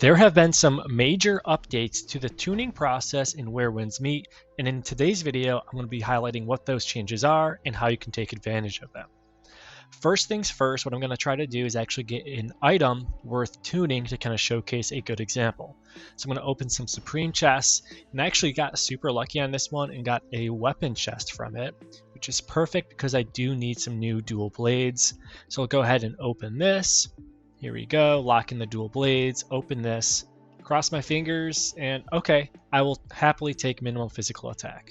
There have been some major updates to the tuning process in Where Winds Meet, and in today's video, I'm going to be highlighting what those changes are and how you can take advantage of them. First things first, what I'm going to try to do is actually get an item worth tuning to kind of showcase a good example. So I'm going to open some Supreme chests, and I actually got super lucky on this one and got a weapon chest from it, which is perfect because I do need some new dual blades. So I'll go ahead and open this. Here we go, lock in the dual blades, open this, cross my fingers, and okay, I will happily take minimum physical attack.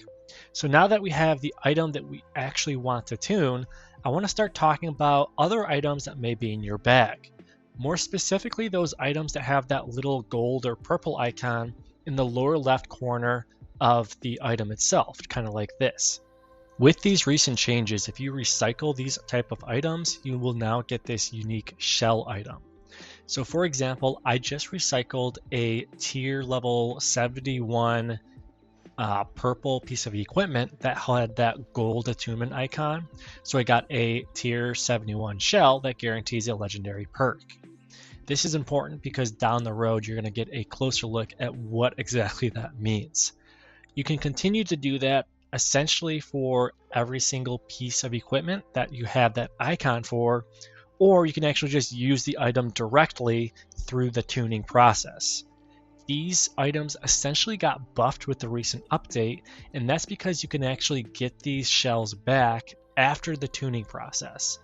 So now that we have the item that we actually want to tune, I want to start talking about other items that may be in your bag. More specifically, those items that have that little gold or purple icon in the lower left corner of the item itself, kind of like this. With these recent changes, if you recycle these type of items, you will now get this unique shell item. So for example, I just recycled a tier level 71 purple piece of equipment that had that gold attunement icon. So I got a tier 71 shell that guarantees a legendary perk. This is important because down the road, you're going to get a closer look at what exactly that means. You can continue to do that essentially for every single piece of equipment that you have that icon for, or you can actually just use the item directly through the tuning process. These items essentially got buffed with the recent update, and that's because you can actually get these shells back after the tuning process.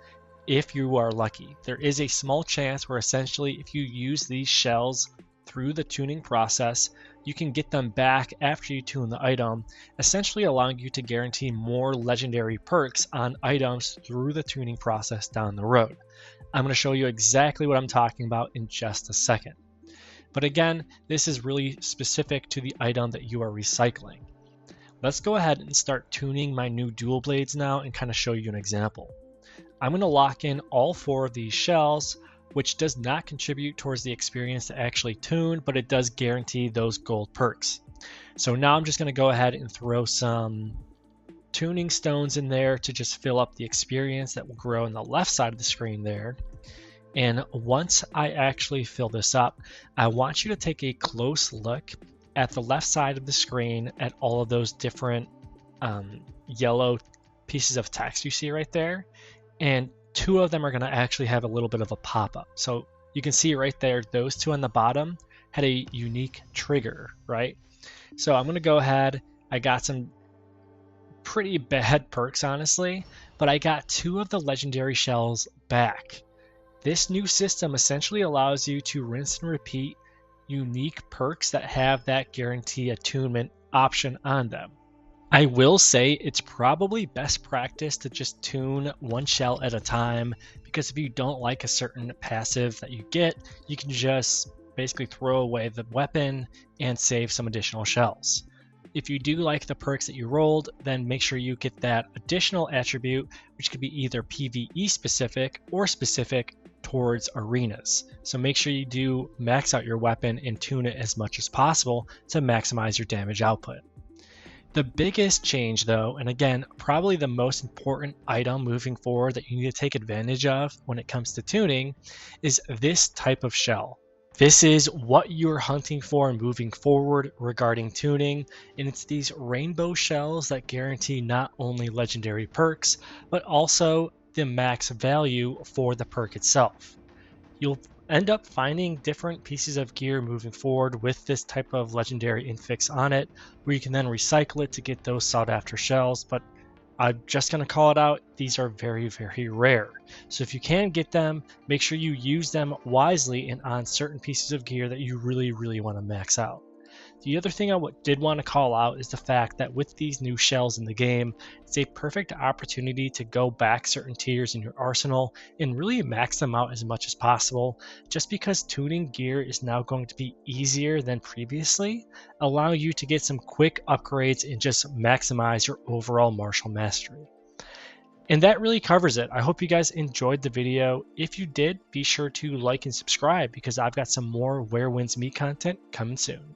If you are lucky, there is a small chance where essentially if you use these shells through the tuning process, you can get them back after you tune the item, essentially allowing you to guarantee more legendary perks on items through the tuning process down the road. I'm going to show you exactly what I'm talking about in just a second. But again, this is really specific to the item that you are recycling. Let's go ahead and start tuning my new dual blades now and kind of show you an example. I'm going to lock in all 4 of these shells, which does not contribute towards the experience to actually tune, but it does guarantee those gold perks. So now I'm just going to go ahead and throw some tuning stones in there to just fill up the experience that will grow on the left side of the screen there. And once I actually fill this up, I want you to take a close look at the left side of the screen at all of those different yellow pieces of text you see right there. And 2 of them are going to actually have a little bit of a pop-up. So you can see right there, those 2 on the bottom had a unique trigger, right? So I'm going to go ahead. I got some pretty bad perks, honestly, but I got 2 of the legendary shells back. This new system essentially allows you to rinse and repeat unique perks that have that guarantee attunement option on them. I will say it's probably best practice to just tune 1 shell at a time, because if you don't like a certain passive that you get, you can just basically throw away the weapon and save some additional shells. If you do like the perks that you rolled, then make sure you get that additional attribute, which could be either PvE specific or specific towards arenas. So make sure you do max out your weapon and tune it as much as possible to maximize your damage output. The biggest change though, and again, probably the most important item moving forward that you need to take advantage of when it comes to tuning, is this type of shell. This is what you're hunting for moving forward regarding tuning, and it's these rainbow shells that guarantee not only legendary perks, but also the max value for the perk itself. You'll end up finding different pieces of gear moving forward with this type of legendary infix on it, where you can then recycle it to get those sought after shells, but I'm just going to call it out, these are very, very rare. So if you can get them, make sure you use them wisely and on certain pieces of gear that you really, really want to max out. The other thing I did want to call out is the fact that with these new shells in the game, it's a perfect opportunity to go back certain tiers in your arsenal and really max them out as much as possible, just because tuning gear is now going to be easier than previously, allowing you to get some quick upgrades and just maximize your overall martial mastery. And that really covers it. I hope you guys enjoyed the video. If you did, be sure to like and subscribe, because I've got some more Where Winds Meet content coming soon.